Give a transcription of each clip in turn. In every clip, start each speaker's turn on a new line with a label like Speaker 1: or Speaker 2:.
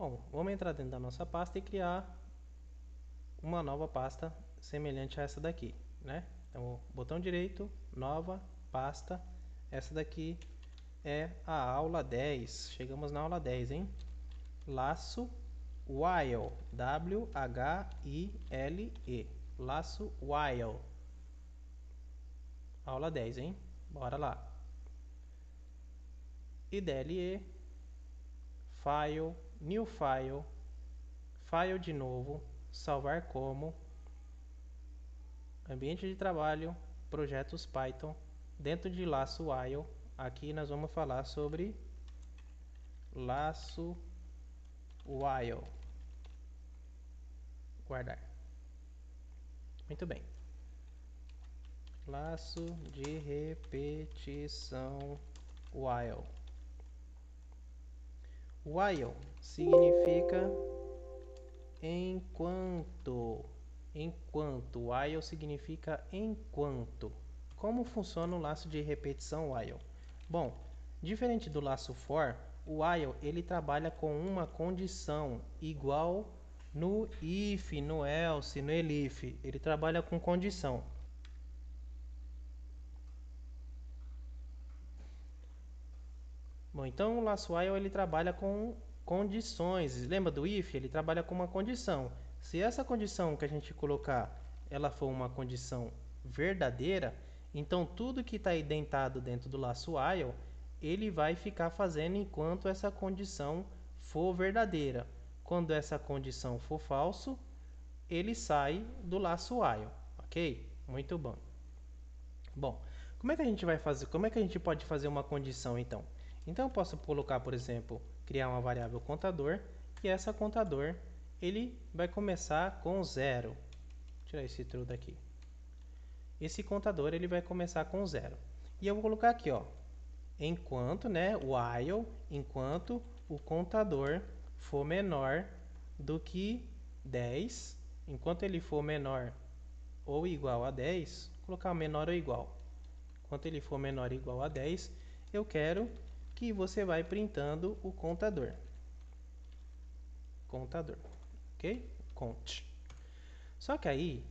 Speaker 1: Bom, vamos entrar dentro da nossa pasta e criar uma nova pasta semelhante a essa daqui, né? Então, botão direito, nova pasta. Essa daqui é a aula 10. Chegamos na aula 10, hein? Laço while, W-H-I-L-E. Laço while. Aula 10, hein? Bora lá. IDLE, file, new file, file de novo, salvar como, ambiente de trabalho, projetos Python, dentro de laço while. Aqui nós vamos falar sobre laço while. Guardar. Muito bem. Laço de repetição while. While significa enquanto. Enquanto. While significa enquanto. Como funciona o laço de repetição while? Bom, diferente do laço for, o while ele trabalha com uma condição igual no if, no else, no elif. Ele trabalha com condição. Bom, então o laço while ele trabalha com condições. Lembra do if? Ele trabalha com uma condição. Se essa condição que a gente colocar, ela for uma condição verdadeira, então tudo que está identado dentro do laço while, ele vai ficar fazendo enquanto essa condição for verdadeira. Quando essa condição for falso, ele sai do laço while, ok? Muito bom. Bom, como é que a gente vai fazer? Como é que a gente pode fazer uma condição então? Então eu posso colocar, por exemplo, criar uma variável contador e essa contador ele vai começar com 0. Vou tirar esse true daqui. Esse contador ele vai começar com 0. E eu vou colocar aqui, ó, enquanto, né, while, enquanto o contador for menor do que 10, enquanto ele for menor ou igual a 10, vou colocar menor ou igual. Enquanto ele for menor ou igual a 10, eu quero que você vai printando o contador. Contador, ok? Count. Só que aí,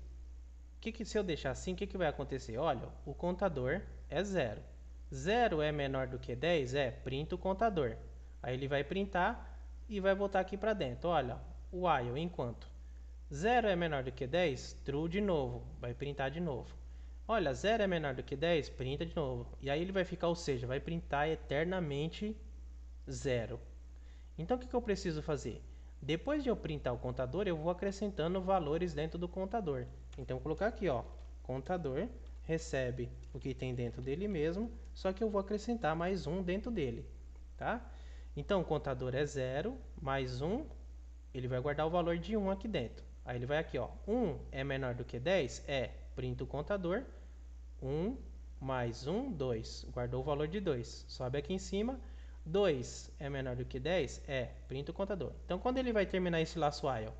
Speaker 1: se eu deixar assim, o que vai acontecer? Olha, o contador é 0. 0 é menor do que 10? Printa o contador. Aí ele vai printar e vai voltar aqui para dentro. Olha, o while, enquanto 0 é menor do que 10, true de novo, vai printar de novo. Olha, 0 é menor do que 10, printa de novo. E aí ele vai ficar, ou seja, vai printar eternamente 0. Então o que eu preciso fazer? Depois de eu printar o contador, eu vou acrescentando valores dentro do contador. Então vou colocar aqui, ó, contador recebe o que tem dentro dele mesmo, só que eu vou acrescentar mais um dentro dele, tá? Então o contador é 0, mais 1, ele vai guardar o valor de 1 aqui dentro. Aí ele vai aqui, ó, 1 é menor do que 10? Printa o contador, 1 mais 1, 2. Guardou o valor de 2. Sobe aqui em cima. 2 é menor do que 10? Printa o contador. Então, quando ele vai terminar esse laço while?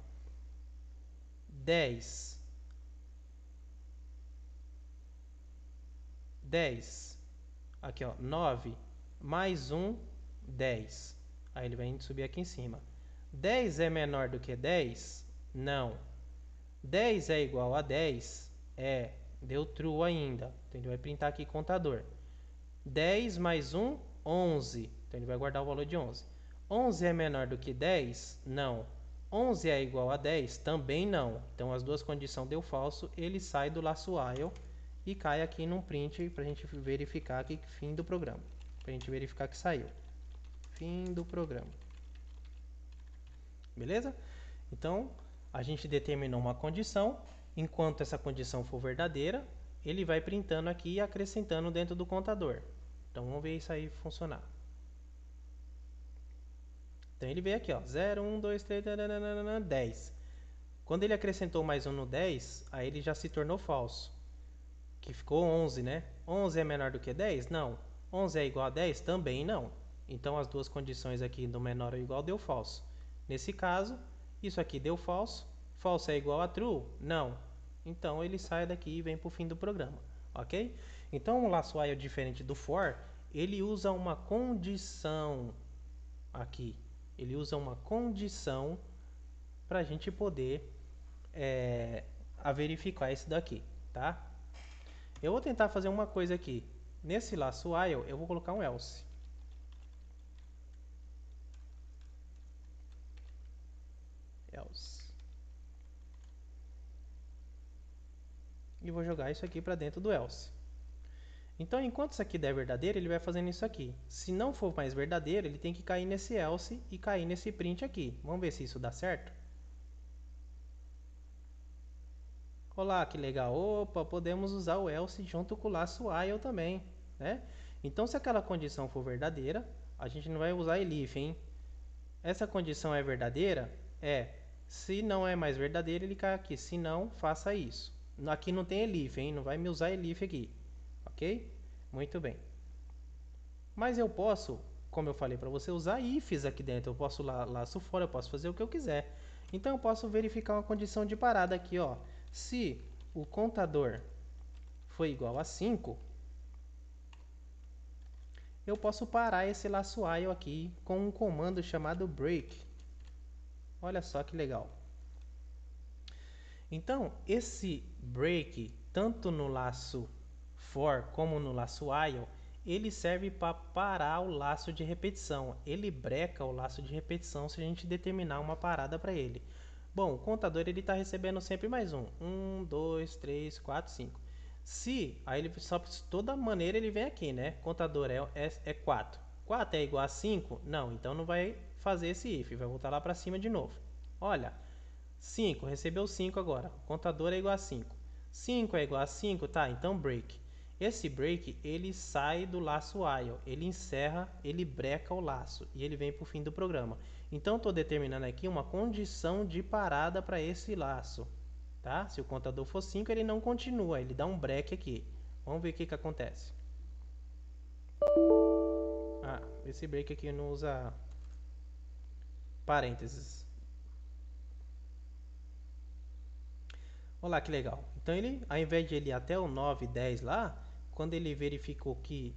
Speaker 1: 10. 10. Aqui, ó, 9 mais 1, 10. Aí ele vai subir aqui em cima. 10 é menor do que 10? Não. 10 é igual a 10? Deu true ainda. Então, ele vai printar aqui contador. 10 mais 1, 11. Então, ele vai guardar o valor de 11. 11 é menor do que 10? Não. 11 é igual a 10? Também não. Então, as duas condições deu falso. Ele sai do laço while e cai aqui num print para a gente verificar que fim do programa. Para a gente verificar que saiu. Fim do programa. Beleza? Então, a gente determinou uma condição. Enquanto essa condição for verdadeira, ele vai printando aqui e acrescentando dentro do contador. Então, vamos ver isso aí funcionar. Então, ele veio aqui, ó, 0, 1, 2, 3, 10. Quando ele acrescentou mais um no 10, aí ele já se tornou falso. Que ficou 11, né? 11 é menor do que 10? Não. 11 é igual a 10? Também não. Então, as duas condições aqui do menor ou igual deu falso. Nesse caso, isso aqui deu falso. Falso é igual a true? Não. Então, ele sai daqui e vem para o fim do programa. Ok? Então, o laço while, diferente do for, ele usa uma condição aqui. Ele usa uma condição para a gente poder verificar isso daqui, tá? Eu vou tentar fazer uma coisa aqui. Nesse laço while, eu vou colocar um else. E vou jogar isso aqui para dentro do else. Então, enquanto isso aqui der verdadeiro, ele vai fazendo isso aqui. Se não for mais verdadeiro, ele tem que cair nesse else e cair nesse print aqui. Vamos ver se isso dá certo? Olá, que legal. Opa, podemos usar o else junto com o laço while também, né? Então, se aquela condição for verdadeira, a gente não vai usar elif, hein? Essa condição é verdadeira? É. Se não é mais verdadeira, ele cai aqui. Se não, faça isso. Aqui não tem elif, hein? Não vai me usar elif aqui. Ok? Muito bem. Mas eu posso, como eu falei para você, usar ifs aqui dentro. Eu posso laço fora, eu posso fazer o que eu quiser. Então eu posso verificar uma condição de parada aqui, ó. Se o contador foi igual a 5, eu posso parar esse laço while aqui com um comando chamado break. Olha só que legal. Então, esse break, tanto no laço for como no laço while, ele serve para parar o laço de repetição. Ele breca o laço de repetição se a gente determinar uma parada para ele. Bom, o contador ele está recebendo sempre mais um. 1, 2, 3, 4, 5. Se, aí ele só de toda maneira ele vem aqui, né? Contador é 4. 4 é igual a 5? Não, então não vai fazer esse if, vai voltar lá para cima de novo. Olha, 5, recebeu 5 agora. O contador é igual a 5. 5 é igual a 5, tá? Então break. Esse break, ele sai do laço while, ele encerra, ele breca o laço e ele vem para o fim do programa. Então, estou determinando aqui uma condição de parada para esse laço. Tá? Se o contador for 5, ele não continua, ele dá um break aqui. Vamos ver o que acontece. Esse break aqui não usa parênteses. Olha lá que legal. Então ele, ao invés de ele ir até o 9, 10 lá, quando ele verificou que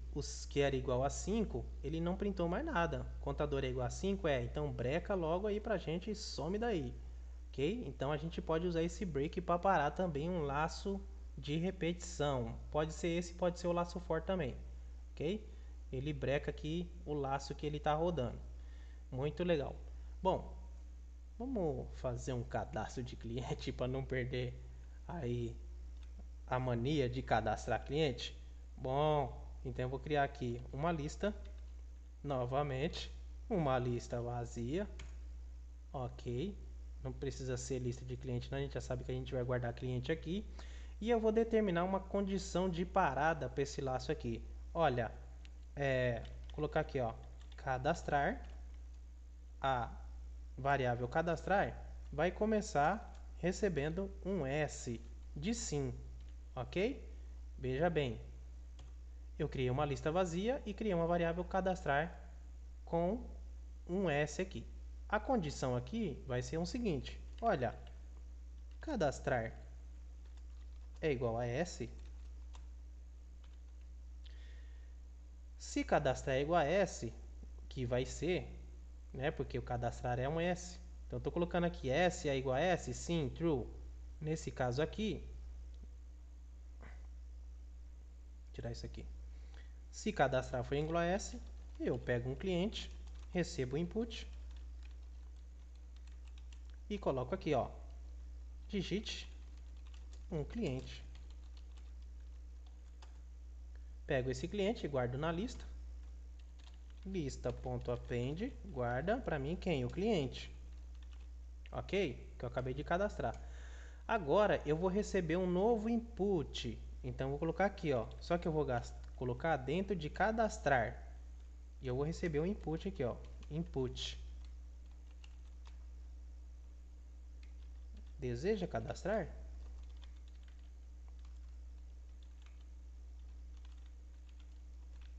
Speaker 1: era igual a 5, ele não printou mais nada. O contador é igual a 5, então breca logo aí pra gente e some daí. Ok? Então a gente pode usar esse break para parar também um laço de repetição. Pode ser esse, pode ser o laço for também. Ok? Ele breca aqui o laço que ele está rodando. Muito legal. Bom, vamos fazer um cadastro de cliente para não perder aí a mania de cadastrar cliente? Bom, então eu vou criar aqui uma lista, novamente, uma lista vazia, ok, não precisa ser lista de cliente não, a gente já sabe que a gente vai guardar cliente aqui, e eu vou determinar uma condição de parada para esse laço aqui. Olha, colocar aqui, ó, cadastrar, a variável cadastrar vai começar recebendo um S de sim, ok? Veja bem, eu criei uma lista vazia e criei uma variável cadastrar com um S aqui. A condição aqui vai ser o seguinte, olha, cadastrar é igual a S. Se cadastrar é igual a S, que vai ser, né, porque o cadastrar é um S. Então, estou colocando aqui S é igual a S, sim, true. Nesse caso aqui, tirar isso aqui. Se cadastrar for igual a S, eu pego um cliente, recebo o input e coloco aqui, ó, digite um cliente. Pego esse cliente e guardo na lista. Lista.append guarda para mim quem? O cliente. Ok? Que eu acabei de cadastrar. Agora eu vou receber um novo input. Então eu vou colocar aqui, ó. Só que eu vou colocar dentro de cadastrar. E eu vou receber um input aqui, ó. Input. Deseja cadastrar?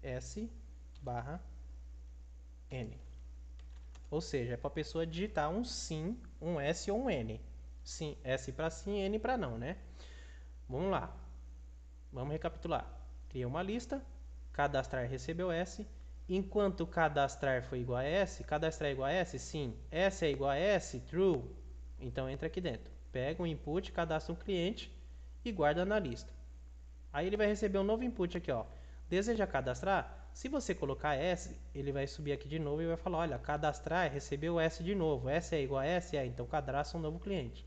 Speaker 1: S barra N. Ou seja, é para a pessoa digitar um sim, um S ou um N. Sim, S para sim, N para não, né? Vamos lá. Vamos recapitular. Criei uma lista, cadastrar recebeu S, Enquanto cadastrar foi igual a S, cadastrar é igual a S, sim. S é igual a S, true. Então entra aqui dentro. Pega um input, cadastra um cliente e guarda na lista. Aí ele vai receber um novo input aqui, ó. Deseja cadastrar? Se você colocar S, ele vai subir aqui de novo e vai falar, olha, cadastrar, recebeu S de novo. S é igual a S? É, então cadastra um novo cliente.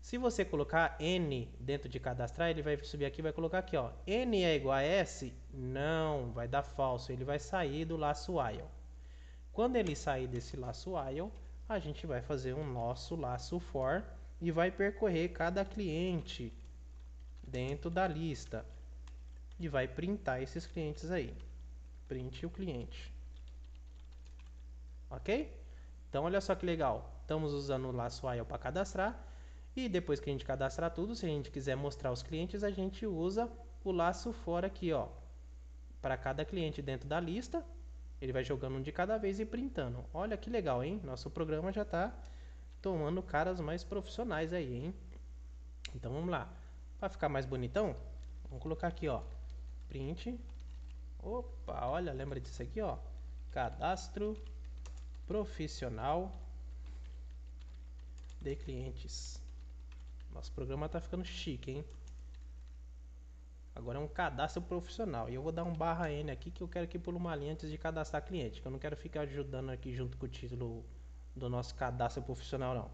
Speaker 1: Se você colocar N dentro de cadastrar, ele vai subir aqui e vai colocar aqui, ó. N é igual a S? Não, vai dar falso. Ele vai sair do laço while. Quando ele sair desse laço while, a gente vai fazer um nosso laço for e vai percorrer cada cliente dentro da lista e vai printar esses clientes aí. Print o cliente. Ok? Então olha só que legal. Estamos usando o laço while para cadastrar. E depois que a gente cadastrar tudo, se a gente quiser mostrar os clientes, a gente usa o laço for aqui, ó. Para cada cliente dentro da lista, ele vai jogando um de cada vez e printando. Olha que legal, hein? Nosso programa já está tomando caras mais profissionais aí, hein? Então vamos lá. Para ficar mais bonitão, vamos colocar aqui, ó. Print. Opa, olha, lembra disso aqui, ó. Cadastro profissional de clientes. Nosso programa tá ficando chique, hein? Agora é um cadastro profissional. E eu vou dar um /N aqui que eu quero que pule uma linha antes de cadastrar cliente. Que eu não quero ficar ajudando aqui junto com o título do nosso cadastro profissional, não.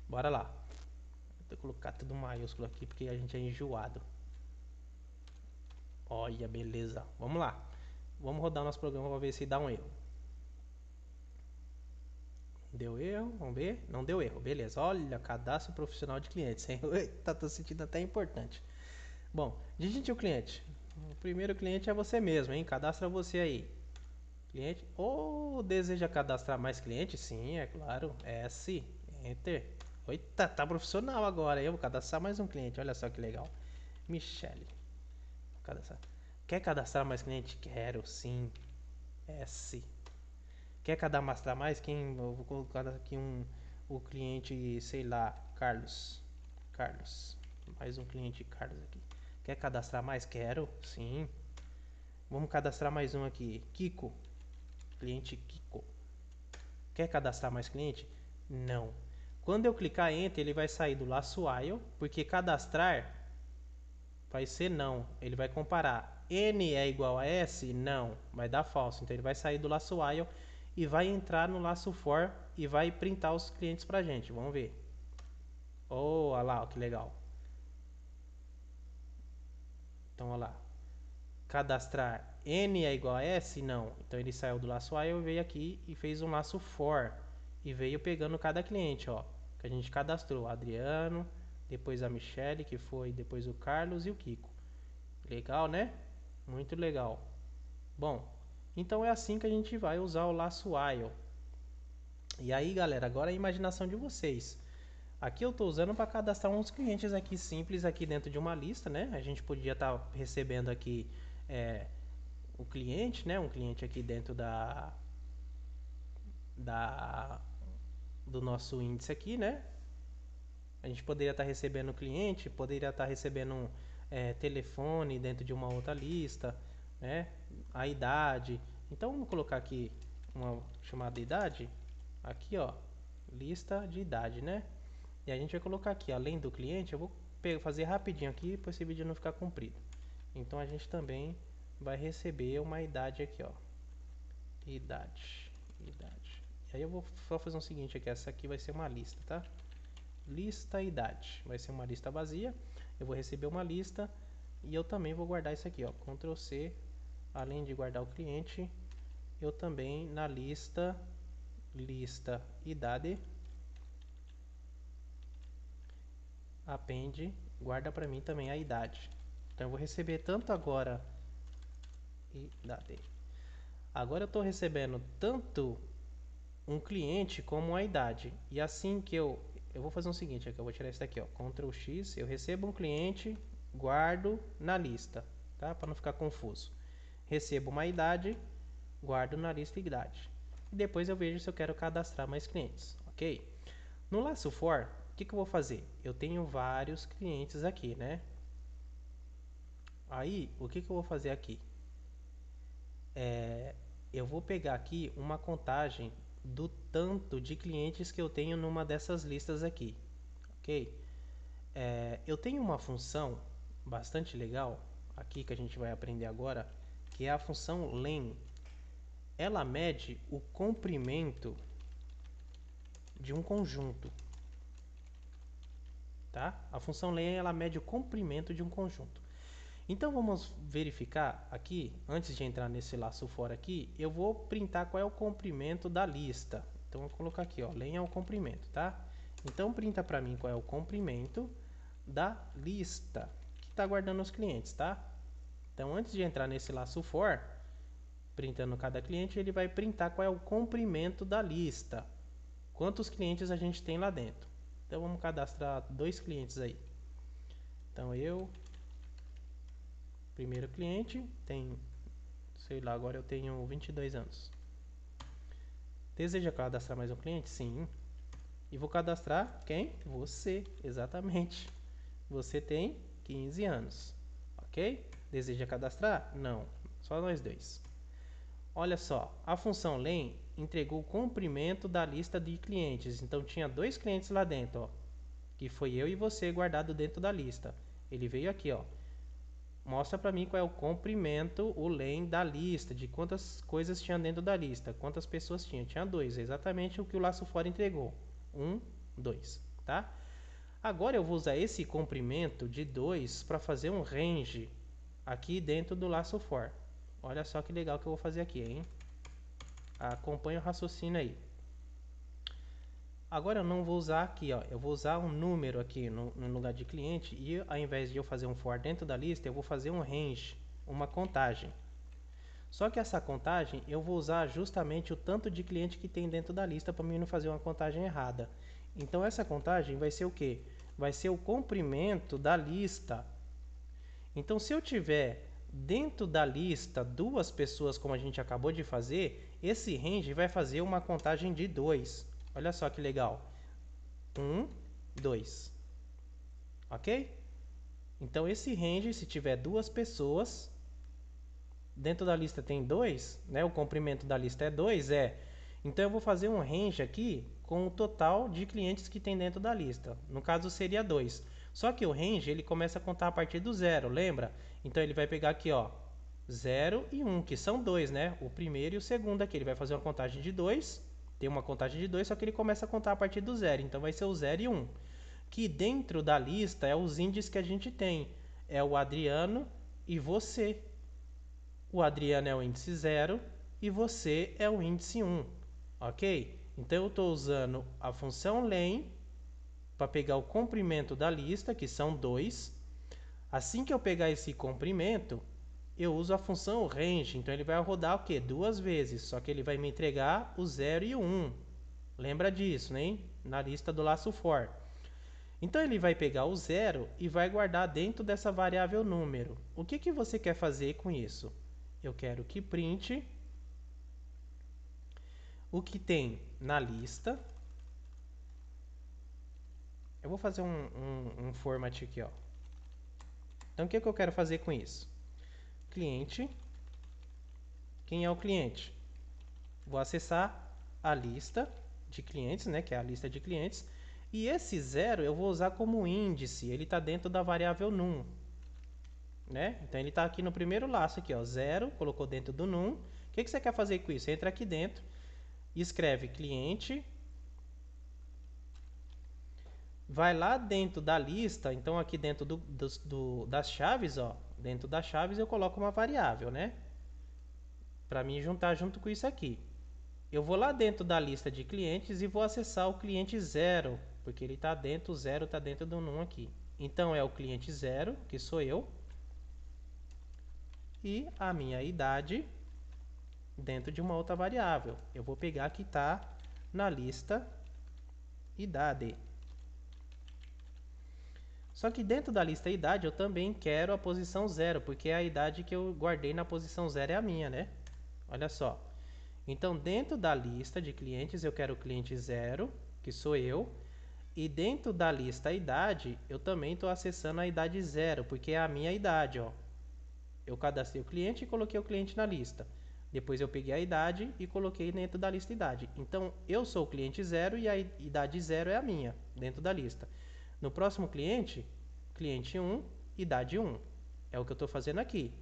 Speaker 1: Bora lá. Vou colocar tudo maiúsculo aqui porque a gente é enjoado. Olha, beleza. Vamos lá. Vamos rodar nosso programa para ver se dá um erro. Deu erro, vamos ver. Não deu erro, beleza. Olha, cadastro profissional de clientes, hein? Eita, tô sentindo até importante. Bom, digite o cliente. O primeiro cliente é você mesmo, hein? Cadastra você aí. Cliente. Ou deseja cadastrar mais clientes? Sim, é claro. S, Enter. Eita, tá profissional agora. Eu vou cadastrar mais um cliente. Olha só que legal. Michele. Cadastrar. Quer cadastrar mais cliente? Quero, sim. S. Quer cadastrar mais? Quem? Eu vou colocar aqui o cliente, sei lá, Carlos. Carlos. Mais um cliente Carlos aqui. Quer cadastrar mais? Quero, sim. Vamos cadastrar mais um aqui. Kiko. Cliente Kiko. Quer cadastrar mais cliente? Não. Quando eu clicar Enter, ele vai sair do laço while, porque cadastrar vai ser não. Ele vai comparar. N é igual a S? Não. Vai dar falso. Então ele vai sair do laço while e vai entrar no laço for e vai printar os clientes pra gente. Vamos ver. Oh, olha lá, que legal. Então, olha lá. Cadastrar N é igual a S? Não. Então ele saiu do laço while, veio aqui e fez um laço for. E veio pegando cada cliente, ó. Que a gente cadastrou. Adriano, depois a Michele, que foi, depois o Carlos e o Kiko. Legal, né? Muito legal. Bom, então é assim que a gente vai usar o laço while. E aí, galera, agora é a imaginação de vocês. Aqui eu estou usando para cadastrar uns clientes aqui simples aqui dentro de uma lista, né? A gente podia estar recebendo aqui o cliente, né? Um cliente aqui dentro da do nosso índice aqui, né? A gente poderia estar recebendo o cliente, poderia estar recebendo um telefone dentro de uma outra lista, né? A idade. Então vamos colocar aqui uma chamada idade. Aqui, ó, lista de idade, né? E a gente vai colocar aqui, além do cliente, eu vou fazer rapidinho aqui para esse vídeo não ficar comprido. Então a gente também vai receber uma idade aqui, ó. Idade. E aí eu vou só fazer o seguinte aqui, essa aqui vai ser uma lista, tá? Lista idade. Vai ser uma lista vazia. Eu vou receber uma lista e eu também vou guardar isso aqui, ó. Ctrl C. Além de guardar o cliente, eu também na lista idade append, guarda para mim também a idade. Então eu vou receber tanto agora idade. Agora eu estou recebendo tanto um cliente como a idade. E assim que eu vou fazer o seguinte, aqui eu vou tirar isso daqui, ó, Ctrl X, eu recebo um cliente, guardo na lista, tá? Para não ficar confuso. Recebo uma idade, guardo na lista idade. E depois eu vejo se eu quero cadastrar mais clientes, ok? No laço for, o que eu vou fazer? Eu tenho vários clientes aqui, né? Aí, o que eu vou fazer aqui? eu vou pegar aqui uma contagem do tanto de clientes que eu tenho numa dessas listas aqui, ok? Eu tenho uma função bastante legal aqui que a gente vai aprender agora, que é a função len. Ela mede o comprimento de um conjunto, tá? A função len ela mede o comprimento de um conjunto. Então vamos verificar aqui, antes de entrar nesse laço for aqui, eu vou printar qual é o comprimento da lista. Então eu vou colocar aqui, ó, len é o comprimento, tá? Então printa para mim qual é o comprimento da lista que está guardando os clientes, tá? Então antes de entrar nesse laço for, printando cada cliente, ele vai printar qual é o comprimento da lista. Quantos clientes a gente tem lá dentro. Então vamos cadastrar 2 clientes aí. Então primeiro cliente, tem, sei lá, agora eu tenho 22 anos. Deseja cadastrar mais um cliente? Sim. E vou cadastrar quem? Você, exatamente. Você tem 15 anos, ok? Deseja cadastrar? Não, só nós dois. Olha só, a função len entregou o comprimento da lista de clientes. Então tinha 2 clientes lá dentro, ó, que foi eu e você guardado dentro da lista. Ele veio aqui, ó. Mostra para mim qual é o comprimento, o len da lista, de quantas coisas tinha dentro da lista, quantas pessoas tinha. Tinha 2, é exatamente o que o laço for entregou. 1, 2, tá? Agora eu vou usar esse comprimento de 2 para fazer um range aqui dentro do laço for. Olha só que legal que eu vou fazer aqui, hein? Acompanha o raciocínio aí. Agora eu não vou usar aqui, ó, eu vou usar um número aqui no lugar de cliente e ao invés de eu fazer um for dentro da lista, eu vou fazer um range, uma contagem. Só que essa contagem eu vou usar justamente o tanto de cliente que tem dentro da lista para mim não fazer uma contagem errada. Então essa contagem vai ser o quê? Vai ser o comprimento da lista. Então se eu tiver dentro da lista 2 pessoas como a gente acabou de fazer, esse range vai fazer uma contagem de 2. Olha só que legal. 1, 2. Ok? Então esse range, se tiver 2 pessoas, dentro da lista tem 2, né? O comprimento da lista é 2, Então eu vou fazer um range aqui com o total de clientes que tem dentro da lista. No caso seria 2. Só que o range ele começa a contar a partir do 0, lembra? Então ele vai pegar aqui, ó, 0 e 1, que são 2, né? O primeiro e o segundo aqui. Ele vai fazer uma contagem de 2, tem uma contagem de 2, só que ele começa a contar a partir do 0. Então vai ser o 0 e 1. Que dentro da lista é os índices que a gente tem. É o Adriano e você. O Adriano é o índice 0 e você é o índice 1. Ok? Então eu estou usando a função len para pegar o comprimento da lista, que são 2. Assim que eu pegar esse comprimento, eu uso a função range. Então ele vai rodar o quê? 2 vezes, só que ele vai me entregar o 0 e o 1. Lembra disso, né? Na lista do laço for. Então ele vai pegar o 0 e vai guardar dentro dessa variável número. O que você quer fazer com isso? Eu quero que print o que tem na lista. Eu vou fazer um format aqui, ó. Então o que eu quero fazer com isso? Cliente. Quem é o cliente? Vou acessar a lista de clientes, né, que é a lista de clientes. E esse 0 eu vou usar como índice. Ele está dentro da variável num. Né? Então ele está aqui no primeiro laço aqui, ó, 0, colocou dentro do num. O que você quer fazer com isso? Entra aqui dentro e escreve cliente. Vai lá dentro da lista, então aqui dentro das chaves, ó, dentro das chaves eu coloco uma variável, né? Para mim juntar junto com isso aqui. Eu vou lá dentro da lista de clientes e vou acessar o cliente 0, porque ele está dentro, o 0 está dentro do num aqui. Então é o cliente 0, que sou eu, e a minha idade dentro de uma outra variável. Eu vou pegar que está na lista idade. Só que dentro da lista idade eu também quero a posição 0, porque a idade que eu guardei na posição 0 é a minha, né? Olha só. Então, dentro da lista de clientes, eu quero o cliente 0, que sou eu. E dentro da lista idade, eu também estou acessando a idade 0, porque é a minha idade, ó. Eu cadastrei o cliente e coloquei o cliente na lista. Depois eu peguei a idade e coloquei dentro da lista idade. Então, eu sou o cliente 0 e a idade 0 é a minha, dentro da lista. No próximo cliente, cliente 1, idade 1. É o que eu estou fazendo aqui.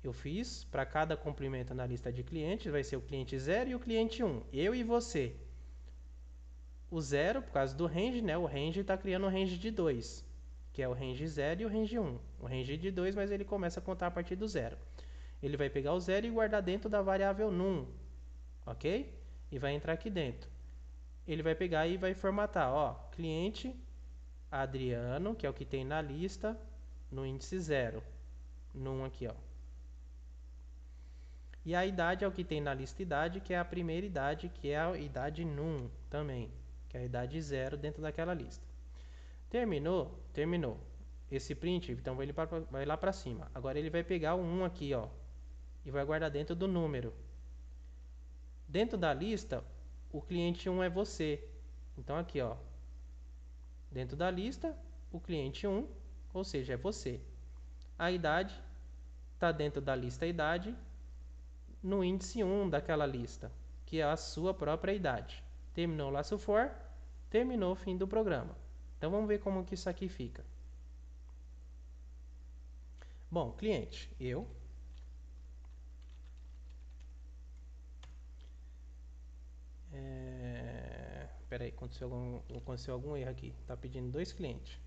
Speaker 1: Eu fiz para cada comprimento na lista de clientes, vai ser o cliente 0 e o cliente 1. Eu e você. O 0, por causa do range, né? O range está criando um range de 2, que é o range 0 e o range 1. O range de 2, mas ele começa a contar a partir do 0. Ele vai pegar o 0 e guardar dentro da variável num, ok? E vai entrar aqui dentro. Ele vai pegar e vai formatar, ó, cliente Adriano, que é o que tem na lista, no índice 0, num aqui, ó. E a idade é o que tem na lista idade, que é a primeira idade, que é a idade num também, que é a idade 0 dentro daquela lista. Terminou? Terminou. Esse print, então vai lá para cima. Agora ele vai pegar o 1 aqui, ó, e vai guardar dentro do número. Dentro da lista, o cliente 1 é você. Então aqui, ó, dentro da lista, o cliente 1, ou seja, é você. A idade está dentro da lista idade, no índice 1 daquela lista, que é a sua própria idade. Terminou o laço for, terminou o fim do programa. Então vamos ver como que isso aqui fica. Bom, cliente, eu. Peraí, aconteceu algum erro aqui. Está pedindo 2 clientes.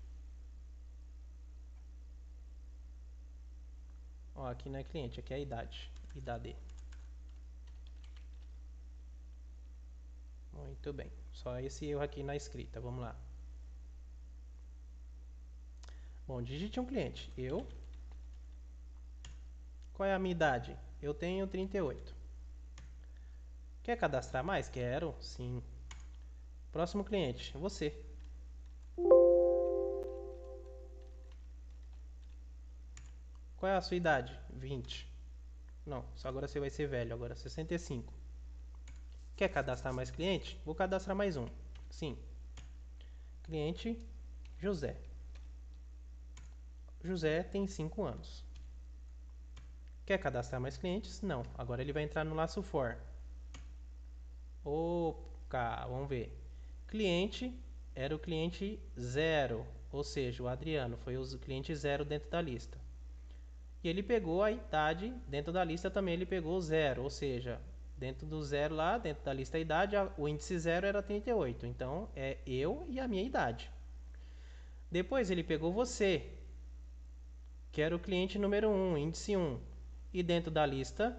Speaker 1: Ó, aqui não é cliente, aqui é a idade. Idade. Muito bem. Só esse erro aqui na escrita. Vamos lá. Bom, digite um cliente. Eu. Qual é a minha idade? Eu tenho 38. Quer cadastrar mais? Quero. Sim. Próximo cliente. Você. Qual é a sua idade? 20. Não, só agora você vai ser velho. Agora 65. Quer cadastrar mais cliente? Vou cadastrar mais um. Sim. Cliente José. José tem 5 anos. Quer cadastrar mais clientes? Não. Agora ele vai entrar no laço for. Opa, vamos ver. Cliente era o cliente 0, ou seja, o Adriano foi o cliente 0 dentro da lista. E ele pegou a idade, dentro da lista também ele pegou o 0, ou seja, dentro do 0 lá, dentro da lista idade, o índice 0 era 38. Então é eu e a minha idade. Depois ele pegou você, que era o cliente número 1, índice 1. E dentro da lista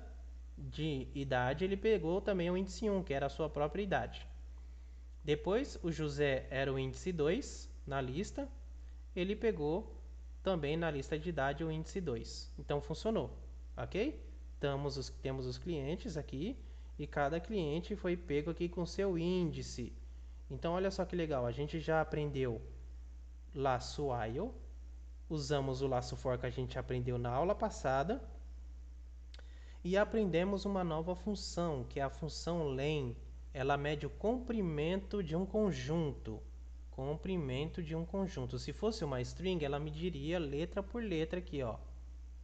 Speaker 1: de idade ele pegou também o índice 1, que era a sua própria idade. Depois o José era o índice 2 na lista, ele pegou também na lista de idade o índice 2. Então funcionou, ok? Temos os clientes aqui e cada cliente foi pego aqui com seu índice. Então olha só que legal, a gente já aprendeu laço while, usamos o laço for que a gente aprendeu na aula passada e aprendemos uma nova função, que é a função len. Ela mede o comprimento de um conjunto. Comprimento de um conjunto. Se fosse uma string, ela mediria letra por letra aqui, ó,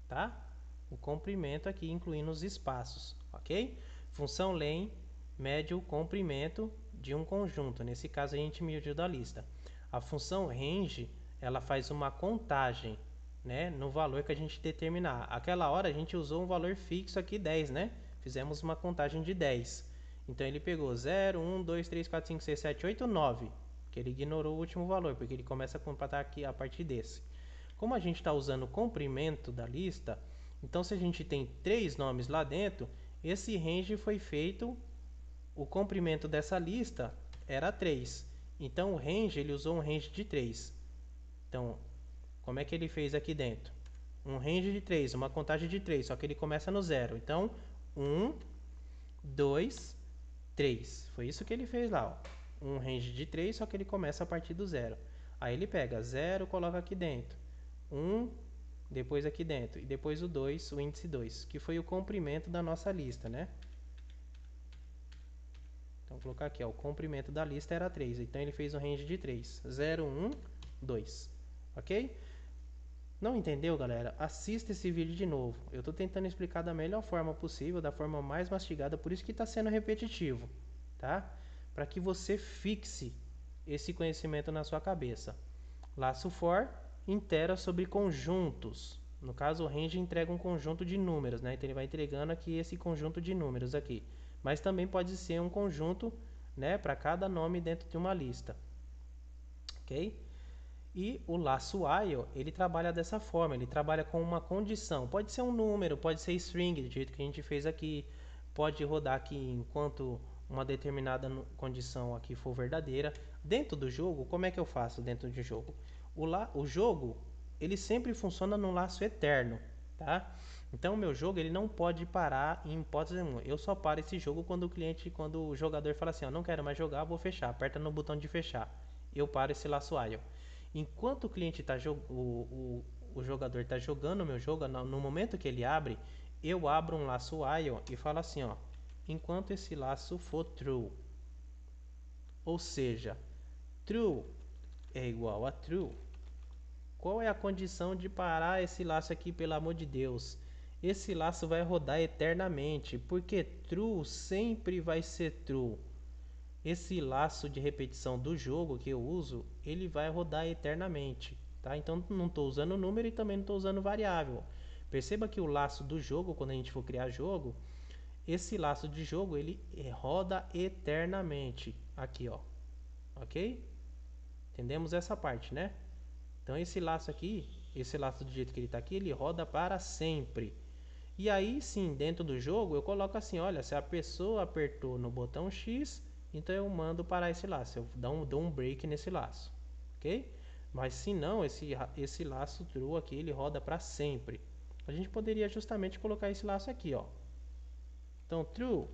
Speaker 1: tá? O comprimento aqui, incluindo os espaços, ok? Função len mede o comprimento de um conjunto. Nesse caso, a gente mediu da lista. A função range, ela faz uma contagem, né, no valor que a gente determinar. Aquela hora a gente usou um valor fixo aqui, 10, né? Fizemos uma contagem de 10. Então ele pegou 0, 1, 2, 3, 4, 5, 6, 7, 8, 9. Que ele ignorou o último valor, porque ele começa a comparar aqui a partir desse. Como a gente está usando o comprimento da lista, então se a gente tem 3 nomes lá dentro, esse range foi feito, o comprimento dessa lista era 3. Então o range, ele usou um range de 3. Então, como é que ele fez aqui dentro? Um range de 3, uma contagem de 3, só que ele começa no 0. Então, 1, 2, 3. Foi isso que ele fez lá, ó. Um range de 3, só que ele começa a partir do 0. Aí ele pega 0, coloca aqui dentro. 1, depois aqui dentro. E depois o 2, o índice 2, que foi o comprimento da nossa lista, né? Então, vou colocar aqui, ó, o comprimento da lista era 3. Então, ele fez um range de 3. 0, 1, 2. Ok? Não entendeu, galera? Assista esse vídeo de novo. Eu estou tentando explicar da melhor forma possível, da forma mais mastigada, por isso que está sendo repetitivo, tá? Para que você fixe esse conhecimento na sua cabeça. Laço for intera sobre conjuntos. No caso, o range entrega um conjunto de números, né? Então ele vai entregando aqui esse conjunto de números aqui. Mas também pode ser um conjunto, né, para cada nome dentro de uma lista. OK? E o laço while, ele trabalha dessa forma, ele trabalha com uma condição. Pode ser um número, pode ser string, do jeito que a gente fez aqui. Pode rodar aqui enquanto uma determinada condição aqui for verdadeira. Dentro do jogo, como é que eu faço dentro do jogo? O jogo, ele sempre funciona no laço eterno, tá? Então o meu jogo, ele não pode parar em hipótese nenhuma. Eu só paro esse jogo quando o jogador fala assim, ó, não quero mais jogar, vou fechar. Aperta no botão de fechar. Eu paro esse laço while. Enquanto o cliente tá o jogador está jogando o meu jogo, no momento que ele abre, eu abro um laço while e falo assim, ó, enquanto esse laço for true. Ou seja, true é igual a true. Qual é a condição de parar esse laço aqui, pelo amor de Deus? Esse laço vai rodar eternamente, porque true sempre vai ser true. Esse laço de repetição do jogo que eu uso, ele vai rodar eternamente, tá? Então não estou usando número e também não estou usando variável. Perceba que o laço do jogo, quando a gente for criar jogo, esse laço de jogo ele roda eternamente. Aqui, ó, ok? Entendemos essa parte, né? Então esse laço aqui, esse laço do jeito que ele está aqui, ele roda para sempre. E aí sim, dentro do jogo, eu coloco assim, olha, se a pessoa apertou no botão X, então eu mando parar esse laço, eu dou um break nesse laço, ok? Mas se não, esse laço true aqui, ele roda para sempre. A gente poderia justamente colocar esse laço aqui, ó. Então, true,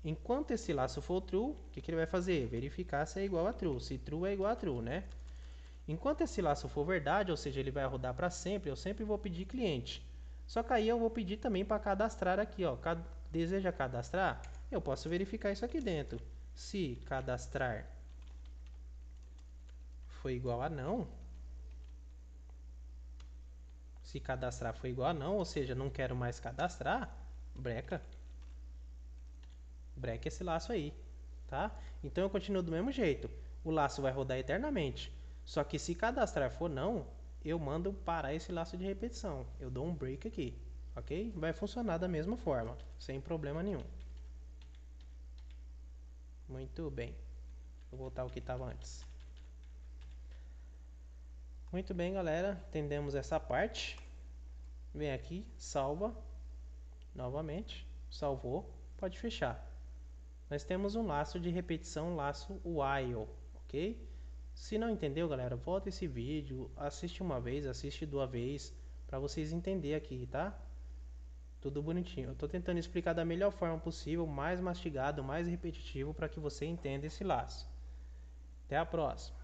Speaker 1: enquanto esse laço for true, o que ele vai fazer? Verificar se é igual a true, se true é igual a true, né? Enquanto esse laço for verdade, ou seja, ele vai rodar para sempre, eu sempre vou pedir cliente. Só que aí eu vou pedir também para cadastrar aqui, ó. Deseja cadastrar? Eu posso verificar isso aqui dentro. Se cadastrar foi igual a não, se cadastrar foi igual a não, ou seja, não quero mais cadastrar, breca esse laço aí, tá? Então eu continuo do mesmo jeito. O laço vai rodar eternamente. Só que se cadastrar for não, eu mando parar esse laço de repetição. Eu dou um break aqui, ok? Vai funcionar da mesma forma, sem problema nenhum. Muito bem. Vou voltar ao que estava antes. Muito bem, galera. Entendemos essa parte. Vem aqui, salva. Novamente. Salvou. Pode fechar. Nós temos um laço de repetição, laço while, ok? Se não entendeu, galera, volta esse vídeo, assiste uma vez, assiste duas vezes, para vocês entenderem aqui, tá? Tudo bonitinho. Eu estou tentando explicar da melhor forma possível, mais mastigado, mais repetitivo, para que você entenda esse laço. Até a próxima.